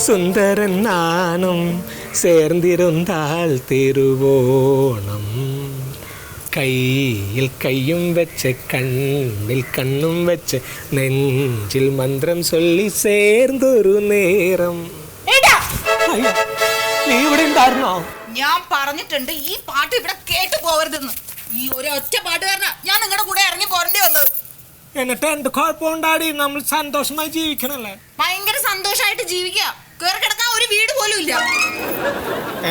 சுந்தரன் நானும் சேர்ந்திருந்தால் திருவோணம் கையில் கையும் வச்சு கண்ணில் கண்ணும் வச்சு നെഞ്ചിൽ മന്ത്രം ചൊല്ലി ചേർന്നൊരു നേരം. നീ ഇവിടെ ഉണ്ടായിരുന്നോ? ഞാൻ പറഞ്ഞിട്ടുണ്ട് ഈ പാട്ട് ഇവിടെ കേട്ടു പോകരുതെന്ന്. ഈ ഒരു ഒറ്റ പാട്ട് കാരണം ഞാൻ നിങ്ങളുടെ കൂടെ ഇറങ്ങി പോരേണ്ടി വന്നത്. എന്നിട്ട് എന്ത് കുഴപ്പമുണ്ടാടി? നമ്മൾ സന്തോഷമായി ജീവിക്കണല്ലേ? ഭയങ്കര സന്തോഷമായിട്ട് ജീവിക്കുക. കേറി കിടക്കാൻ ഒരു വീട് പോലും ഇല്ല.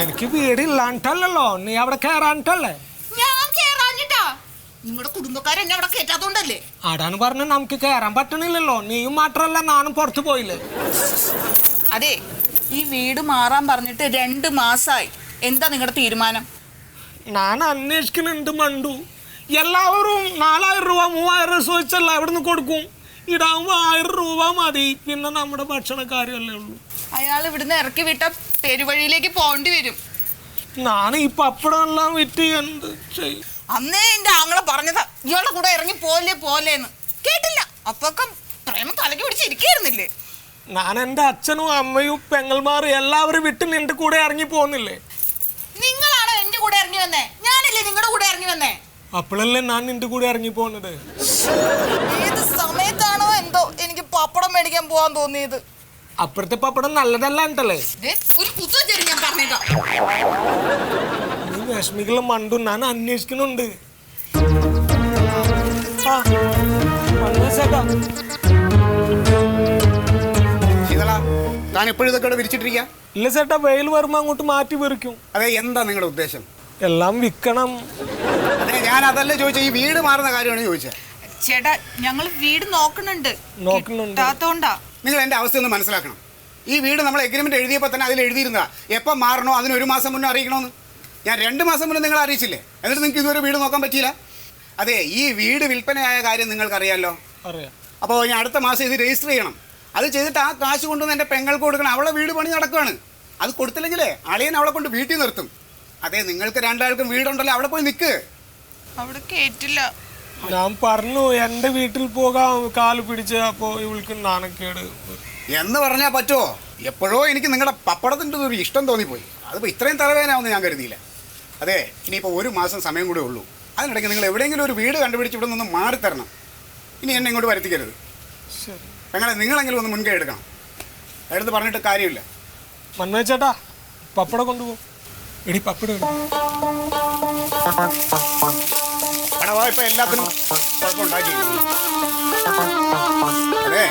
എനിക്ക് വീടില്ലാണ്ടല്ലോ, നീ അവിടെ കയറാനിട്ടല്ലേ? ഞാൻ കേറാഞ്ഞിട്ടാ, നിങ്ങളുടെ കുടുംബക്കാരെ എന്നെ അവിടെ കേറ്റാത്തോണ്ടല്ലേ? ആടാണ് പറഞ്ഞ നമുക്ക് കയറാൻ പറ്റണില്ലല്ലോ. നീയും മാത്രല്ല ഞാനും പുറത്തു പോയില്ലേ. അതെ, ഈ വീട് മാറാൻ പറഞ്ഞിട്ട് 2 മാസമായി. എന്താ നിങ്ങളുടെ തീരുമാനം? ഞാൻ അന്വേഷിക്കുന്നുണ്ട് മണ്ടു. എല്ലാവരും 4000 രൂപ 3000 ചോദിച്ചല്ല എവിടുന്ന് കൊടുക്കും. ഇടാവുമ്പോ 1000 രൂപ മതി. പിന്നെ നമ്മുടെ ഭക്ഷണക്കാര്യല്ലേ ഉള്ളൂ. അയാൾ ഇവിടുന്ന് ഇറക്കി വിട്ട പെരുവഴിയിലേക്ക് പോകേണ്ടി വരും. ഞാൻ ഈ പപ്പടം എല്ലാം വിറ്റ് എന്ത് ചെയ്യും? അന്നേ എന്റെ ആങ്ങളെ പറഞ്ഞതാ ഇയാളുടെ കൂടെ ഇറങ്ങി പോലേന്ന്. കേട്ടില്ല. അപ്പൊക്കെ പ്രേമം തലക്ക് പിടിച്ചിരിക്കായിരുന്നില്ലേ? ഞാൻ എൻ്റെ അച്ഛനും അമ്മയും പെങ്ങൾമാരും എല്ലാവരും വിട്ട് നിന്റെ കൂടെ ഇറങ്ങി പോകുന്നില്ലേ? നിങ്ങളാണോ എന്റെ കൂടെ ഇറങ്ങി വന്നേ? ഞാനല്ലേ നിങ്ങളുടെ കൂടെ ഇറങ്ങി വന്നേ? അപ്പോഴല്ലേ ഞാൻ നിന്റെ കൂടെ ഇറങ്ങി പോകുന്നത്. ഏത് സമയത്താണോ എന്തോ എനിക്ക് പപ്പടം മേടിക്കാൻ പോവാൻ തോന്നിയത്. അപ്പുറത്തെ പപ്പടം നല്ലതല്ല ഉണ്ടല്ലേ? ഒരു കുത്തുവെച്ചേരി ഞാൻ പറഞ്ഞേക്കാം. നീ വിഷമിക്കുള്ള മണ്ടു, ഞാൻ അന്വേഷിക്കുന്നുണ്ട്. ഇല്ല ചേട്ടാ, വെയിൽ വരുമ്പോ അങ്ങോട്ട് മാറ്റി വെറിക്കും. അതെ, എന്താ നിങ്ങളുടെ ഉദ്ദേശം? എല്ലാം വിൽക്കണം. അതെ, ഞാൻ അതല്ല ചോദിച്ചത്, ഈ വീട് മാറുന്ന കാര്യമാണ് ചോദിച്ചത്. ചേട്ടാ, ഞങ്ങൾ വീട് നോക്കുന്നുണ്ട്. നിങ്ങൾ എന്റെ അവസ്ഥ ഒന്ന് മനസ്സിലാക്കണം. ഈ വീട് നമ്മൾ എഗ്രിമെന്റ് എഴുതിയപ്പോൾ തന്നെ അതിൽ എഴുതിയിരുന്നതാ എപ്പം മാറണോ അതിന് 1 മാസം മുന്നേ അറിയിക്കണമെന്ന്. ഞാൻ 2 മാസം മുന്നേ നിങ്ങളെ അറിയിച്ചില്ലേ? എന്നിട്ട് നിങ്ങൾക്ക് ഇതുവരെ വീട് നോക്കാൻ പറ്റിയില്ല. അതെ, ഈ വീട് വിൽപ്പനയായ കാര്യം നിങ്ങൾക്കറിയാമല്ലോ. അപ്പോൾ ഞാൻ അടുത്ത മാസം ഇത് രജിസ്റ്റർ ചെയ്യണം. അത് ചെയ്തിട്ട് ആ കാശ് കൊണ്ടുവന്ന് എൻ്റെ പെങ്ങൾക്ക് കൊടുക്കണം. അവളെ വീട് പണി നടക്കുകയാണ്. അത് കൊടുത്തില്ലെങ്കിലേ അളിയൻ അവളെ കൊണ്ട് വീട്ടിൽ നിർത്തും. അതെ, നിങ്ങൾക്ക് 2 ആൾക്കും വീടുണ്ടല്ലോ, അവിടെ പോയി നിൽക്ക്. അവിടെ കേട്ടില്ല. ഞാൻ പറഞ്ഞു എൻ്റെ വീട്ടിൽ പോകാൻ കാല് പിടിച്ച്. അപ്പോൾ ഇവൾക്ക് നാണക്കേട് എന്ന് പറഞ്ഞാൽ പറ്റുമോ? എപ്പോഴോ എനിക്ക് നിങ്ങളുടെ പപ്പടത്തിൻ്റെ ഒരു ഇഷ്ടം തോന്നിപ്പോയി. അതിപ്പോൾ ഇത്രയും തലവേദനയാവുമെന്ന് ഞാൻ കരുതിയില്ല. അതെ, ഇനിയിപ്പോൾ 1 മാസം സമയം കൂടെ ഉള്ളൂ. അതിനിടയ്ക്ക് നിങ്ങൾ എവിടെയെങ്കിലും ഒരു വീട് കണ്ടുപിടിച്ച് ഇവിടെ നിന്ന് മാറിത്തരണം. ഇനി എന്നെ ഇങ്ങോട്ട് വരുത്തിക്കരുത്. നിങ്ങളെങ്കിലും ഒന്ന് മുൻകൈ എടുക്കണം. എടുത്ത് പറഞ്ഞിട്ട് കാര്യമില്ല. മന്മേ ചേട്ടാ, പപ്പടം കൊണ്ടുപോകും. എടി പപ്പടം ഇപ്പം എല്ലാത്തിനും കുഴപ്പമുണ്ടാക്കി. അതെ,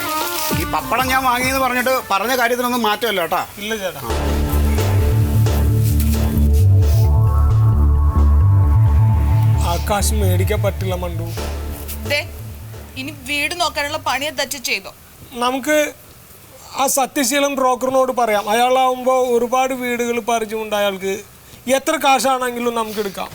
ഈ പപ്പടം ഞാൻ വാങ്ങിയെന്ന് പറഞ്ഞിട്ട് പറഞ്ഞ കാര്യത്തിനൊന്നും മാറ്റമല്ലോ കേട്ടാ. ഇല്ല ചേട്ടാ. ആകാശം മേടിക്കാൻ പറ്റില്ല മണ്ടു. ഇനി വീട് നോക്കാനുള്ള പണിയെ തച്ച് ചെയ്തോ? നമുക്ക് ആ സത്യശീലൻ ബ്രോക്കറിനോട് പറയാം. അയാളാവുമ്പോൾ ഒരുപാട് വീടുകൾ പരിചയമുണ്ട്. അയാൾക്ക് എത്ര കാശാണെങ്കിലും നമുക്ക് എടുക്കാം.